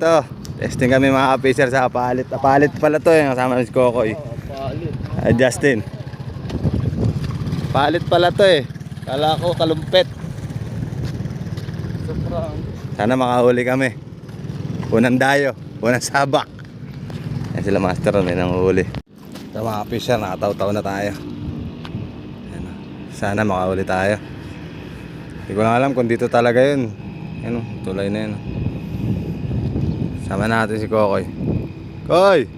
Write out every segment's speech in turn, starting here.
ito. Testing kami mga ka-fisher sa apalit. Apalit pala to eh. Kasama si Kokoy. Justin. Apalit pala to eh. Kala ko kalumpet. Sana makahuli kami. Unang dayo. Unang sabak. Yan sila master may nanguhuli. Ito mga ka-fisher. Nakataw-taw na tayo. Yan. Sana makahuli tayo. Hindi ko lang alam kung dito talaga yun. Yan o. Tulay na yun. Sama natin si Kokoy. Koy!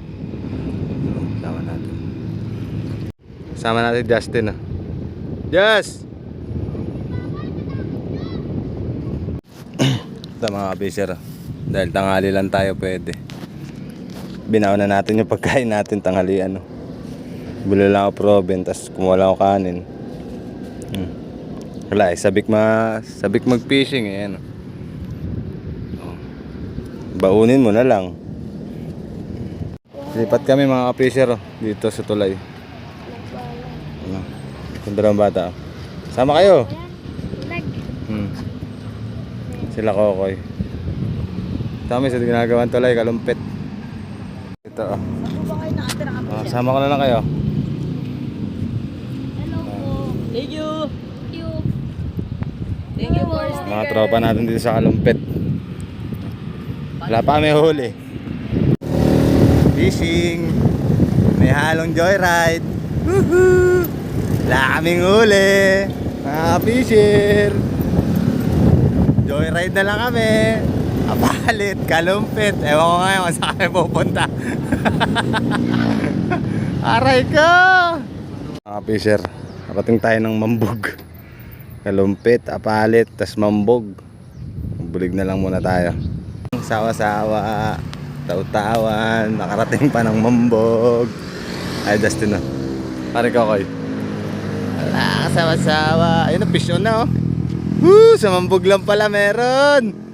Sama natin. Sama natin Justin ah. Yes! Ito mga ka-fisher ah. Dahil tanghali lang tayo pwede. Binaon na natin yung pagkain natin tanghalian. Bili lang ako proben. Tapos kumuha lang ako kanin. Wala eh. Sabik mag-fishing eh. Ano. Baunin mo na lang. Lipat kami mga ka-fisher dito sa tulay. Ganda ng bata. Sama kayo. Sila Kokoy. Kami sa ginagawang tulay, kalumpit. Ito sama ko na lang kayo. Hello po. Thank you. Thank you for Mga tropa natin dito sa kalumpit. Wala pa kami huli. Fishing. May halong joyride. Woohoo! Wala kaming huli. Mga fisher. Joyride na lang kami. Apalit, kalumpit. Ewan ko ngayon kung saan kami pupunta. Aray ko! Mga fisher. Nakating tayo ng mambog. Kalumpit, apalit, tas mambog. Bulig na lang muna tayo. Sawa-sawa, taw-tawan, nakarating pa ng mambog. Ay, Justin na. Pare Kokoy. Wala, sawa-sawa. Ayun na, fish on na oh. Woo! Sa mambog lang pala meron.